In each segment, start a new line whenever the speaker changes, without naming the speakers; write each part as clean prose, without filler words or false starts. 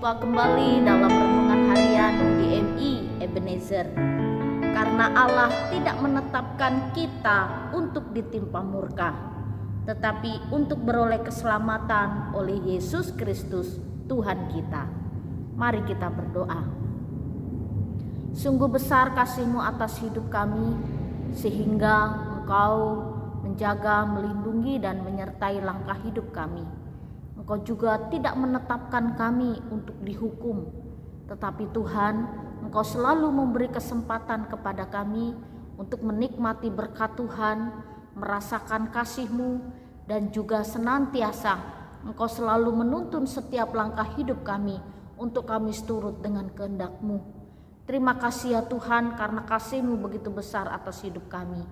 Berjumpa kembali dalam renungan harian DMI Ebenezer. Karena Allah tidak menetapkan kita untuk ditimpa murka, tetapi untuk beroleh keselamatan oleh Yesus Kristus Tuhan kita. Mari kita berdoa. Sungguh besar kasih-Mu atas hidup kami, sehingga Engkau menjaga, melindungi dan menyertai langkah hidup kami. Engkau juga tidak menetapkan kami untuk dihukum, tetapi Tuhan, Engkau selalu memberi kesempatan kepada kami untuk menikmati berkat Tuhan, merasakan kasih-Mu, dan juga senantiasa Engkau selalu menuntun setiap langkah hidup kami untuk kami seturut dengan kehendak-Mu. Terima kasih ya Tuhan, karena kasih-Mu begitu besar atas hidup kami.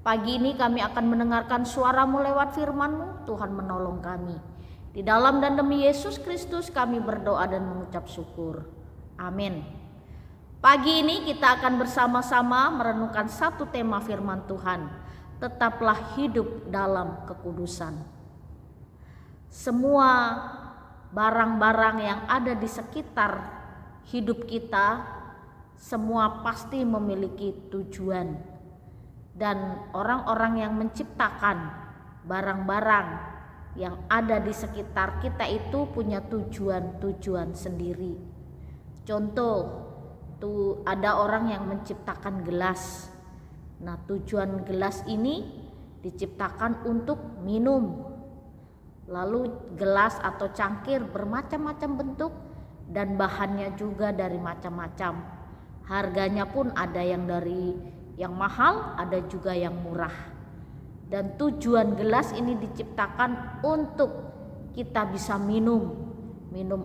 Pagi ini kami akan mendengarkan suara-Mu lewat firman-Mu. Tuhan menolong kami. Di dalam dan demi Yesus Kristus kami berdoa dan mengucap syukur. Amin. Pagi ini kita akan bersama-sama merenungkan satu tema firman Tuhan. Tetaplah hidup dalam kekudusan. Semua barang-barang yang ada di sekitar hidup kita, semua pasti memiliki tujuan. Dan orang-orang yang menciptakan barang-barang yang ada di sekitar kita itu punya tujuan-tujuan sendiri. Contoh, tuh ada orang yang menciptakan gelas. Nah, tujuan gelas ini diciptakan untuk minum. Lalu gelas atau cangkir bermacam-macam bentuk dan bahannya juga dari macam-macam. Harganya pun ada yang dari yang mahal, ada juga yang murah. Dan tujuan gelas ini diciptakan untuk kita bisa minum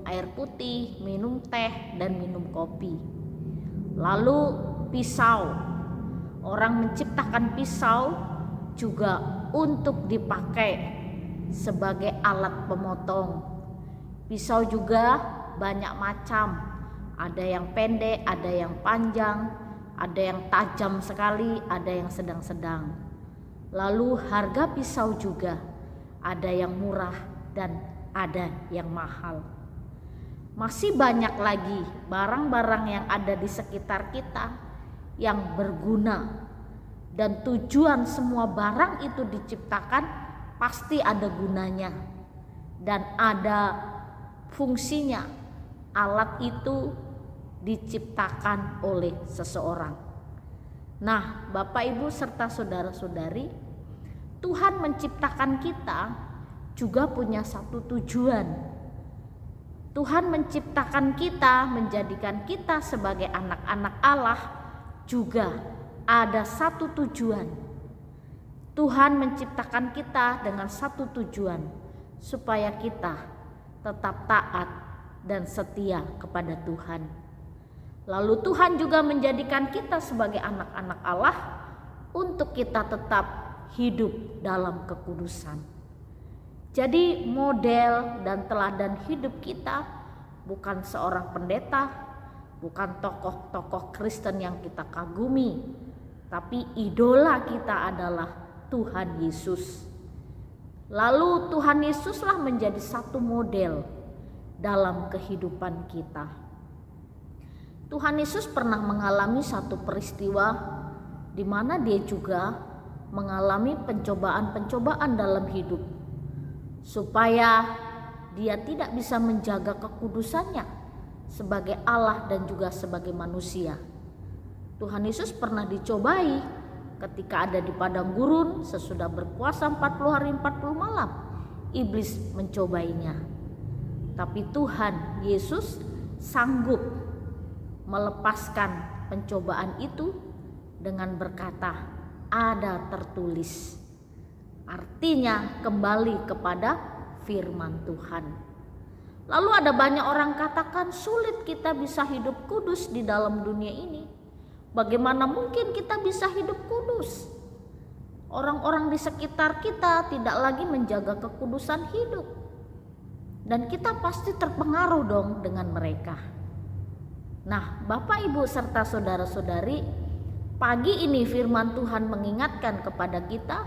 air putih, minum teh, dan minum kopi. Lalu pisau, orang menciptakan pisau juga untuk dipakai sebagai alat pemotong. Pisau juga banyak macam, ada yang pendek, ada yang panjang, ada yang tajam sekali, ada yang sedang-sedang. Lalu harga pisau juga ada yang murah dan ada yang mahal. Masih banyak lagi barang-barang yang ada di sekitar kita yang berguna. Dan tujuan semua barang itu diciptakan pasti ada gunanya dan ada fungsinya. Alat itu diciptakan oleh seseorang. Nah, Bapak Ibu serta saudara-saudari, Tuhan menciptakan kita juga punya satu tujuan. Tuhan menciptakan kita, menjadikan kita sebagai anak-anak Allah juga ada satu tujuan. Tuhan menciptakan kita dengan satu tujuan, supaya kita tetap taat dan setia kepada Tuhan. Lalu Tuhan juga menjadikan kita sebagai anak-anak Allah untuk kita tetap hidup dalam kekudusan. Jadi model dan teladan hidup kita bukan seorang pendeta, bukan tokoh-tokoh Kristen yang kita kagumi, tapi idola kita adalah Tuhan Yesus. Lalu Tuhan Yesuslah menjadi satu model dalam kehidupan kita. Tuhan Yesus pernah mengalami satu peristiwa di mana dia juga mengalami pencobaan-pencobaan dalam hidup, supaya dia tidak bisa menjaga kekudusannya sebagai Allah dan juga sebagai manusia. Tuhan Yesus pernah dicobai ketika ada di padang gurun sesudah berpuasa 40 hari 40 malam. Iblis mencobainya. Tapi Tuhan Yesus sanggup melepaskan pencobaan itu dengan berkata, ada tertulis. Artinya kembali kepada firman Tuhan. Lalu ada banyak orang katakan sulit kita bisa hidup kudus di dalam dunia ini. Bagaimana mungkin kita bisa hidup kudus? Orang-orang di sekitar kita tidak lagi menjaga kekudusan hidup. Dan kita pasti terpengaruh dong dengan mereka. Nah, Bapak Ibu serta saudara-saudari, pagi ini firman Tuhan mengingatkan kepada kita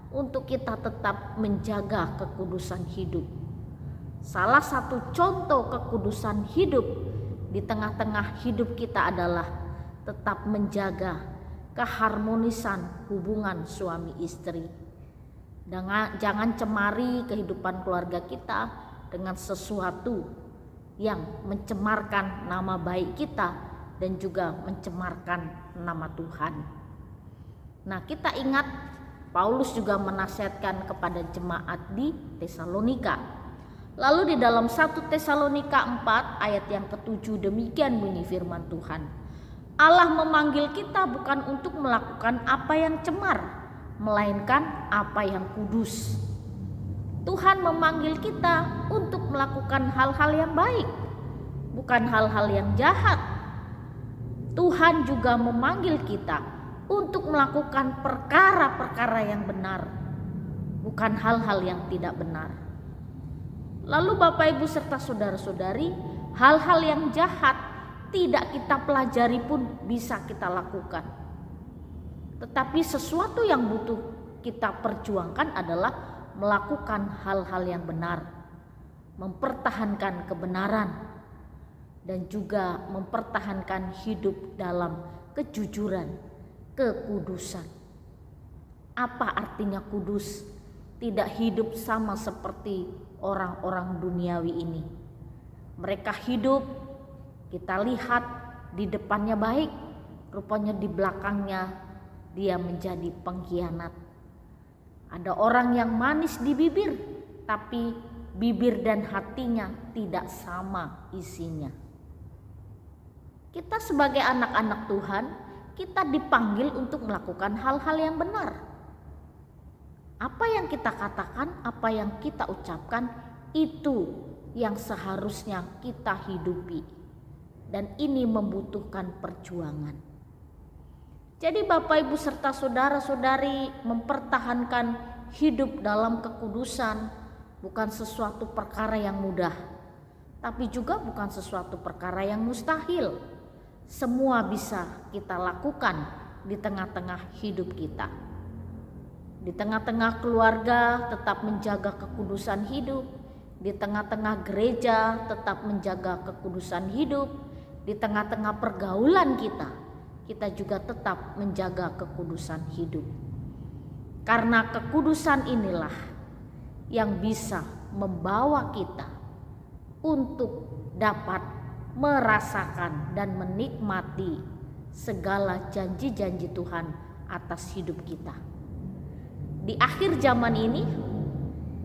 untuk kita tetap menjaga kekudusan hidup. Salah satu contoh kekudusan hidup di tengah-tengah hidup kita adalah tetap menjaga keharmonisan hubungan suami istri. Jangan cemari kehidupan keluarga kita dengan sesuatu yang mencemarkan nama baik kita dan juga mencemarkan nama Tuhan. Nah, kita ingat Paulus juga menasihatkan kepada jemaat di Tesalonika. Lalu di dalam 1 Tesalonika 4 ayat yang ke-7 demikian bunyi firman Tuhan. Allah memanggil kita bukan untuk melakukan apa yang cemar, melainkan apa yang kudus. Tuhan memanggil kita untuk melakukan hal-hal yang baik, bukan hal-hal yang jahat. Tuhan juga memanggil kita untuk melakukan perkara-perkara yang benar, bukan hal-hal yang tidak benar. Lalu Bapak Ibu serta saudara-saudari, hal-hal yang jahat tidak kita pelajari pun bisa kita lakukan. Tetapi sesuatu yang butuh kita perjuangkan adalah melakukan hal-hal yang benar, mempertahankan kebenaran, dan juga mempertahankan hidup dalam kejujuran, kekudusan. Apa artinya kudus? Tidak hidup sama seperti orang-orang duniawi ini. Mereka hidup, kita lihat di depannya baik, rupanya di belakangnya dia menjadi pengkhianat. Ada orang yang manis di bibir, tapi bibir dan hatinya tidak sama isinya. Kita sebagai anak-anak Tuhan, kita dipanggil untuk melakukan hal-hal yang benar. Apa yang kita katakan, apa yang kita ucapkan, itu yang seharusnya kita hidupi. Dan ini membutuhkan perjuangan. Jadi Bapak Ibu serta saudara-saudari, mempertahankan hidup dalam kekudusan bukan sesuatu perkara yang mudah, tapi juga bukan sesuatu perkara yang mustahil. Semua bisa kita lakukan di tengah-tengah hidup kita. Di tengah-tengah keluarga tetap menjaga kekudusan hidup, di tengah-tengah gereja tetap menjaga kekudusan hidup, di tengah-tengah pergaulan kita juga tetap menjaga kekudusan hidup. Karena kekudusan inilah yang bisa membawa kita untuk dapat merasakan dan menikmati segala janji-janji Tuhan atas hidup kita. Di akhir zaman ini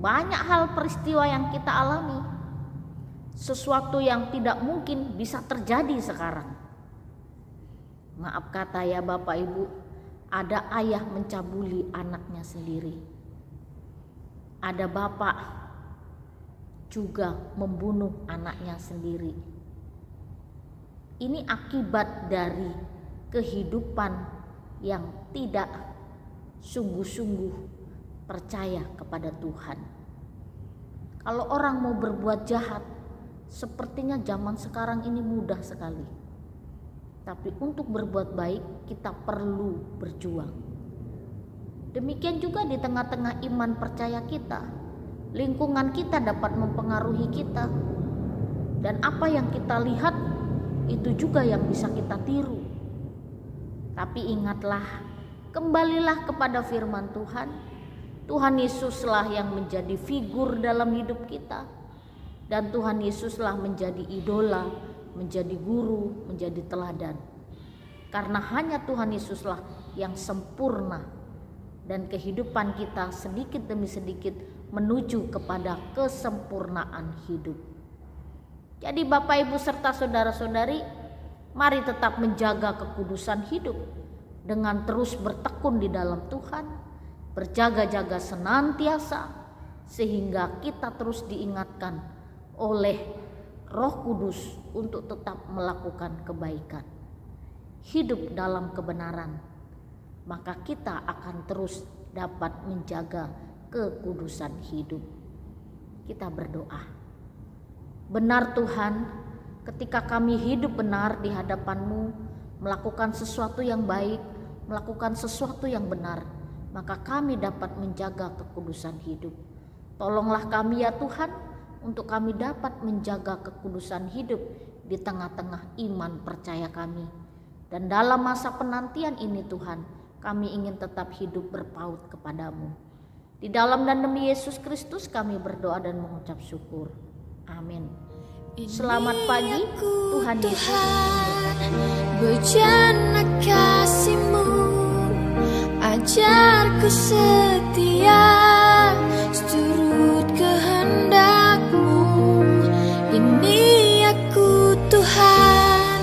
banyak hal peristiwa yang kita alami, sesuatu yang tidak mungkin bisa terjadi sekarang. Maaf kata ya Bapak Ibu, ada ayah mencabuli anaknya sendiri. Ada bapak juga membunuh anaknya sendiri. Ini akibat dari kehidupan yang tidak sungguh-sungguh percaya kepada Tuhan. Kalau orang mau berbuat jahat, sepertinya zaman sekarang ini mudah sekali. Tapi untuk berbuat baik kita perlu berjuang. Demikian juga di tengah-tengah iman percaya kita, lingkungan kita dapat mempengaruhi kita. Dan apa yang kita lihat itu juga yang bisa kita tiru. Tapi ingatlah, kembalilah kepada firman Tuhan. Tuhan Yesuslah yang menjadi figur dalam hidup kita. Dan Tuhan Yesuslah menjadi idola, menjadi guru, menjadi teladan. Karena hanya Tuhan Yesuslah yang sempurna. Dan kehidupan kita sedikit demi sedikit menuju kepada kesempurnaan hidup. Jadi Bapak Ibu serta saudara-saudari, mari tetap menjaga kekudusan hidup dengan terus bertekun di dalam Tuhan, berjaga-jaga senantiasa, sehingga kita terus diingatkan oleh Roh Kudus untuk tetap melakukan kebaikan, hidup dalam kebenaran, maka kita akan terus dapat menjaga kekudusan hidup. Kita berdoa. Benar Tuhan, ketika kami hidup benar di hadapan-Mu, melakukan sesuatu yang baik, melakukan sesuatu yang benar, maka kami dapat menjaga kekudusan hidup. Tolonglah kami ya Tuhan, untuk kami dapat menjaga kekudusan hidup di tengah-tengah iman percaya kami. Dan dalam masa penantian ini Tuhan, kami ingin tetap hidup berpaut kepadamu. Di dalam dan demi Yesus Kristus kami berdoa dan mengucap syukur. Amin. Selamat pagi, Tuhan Yesus.
Bejana kasih-Mu, ajarku setia, seturut kehendak-Mu. Ini aku Tuhan,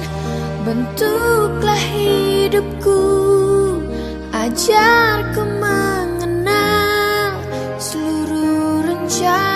bentuklah hidupku, ajarku mengenal seluruh rencana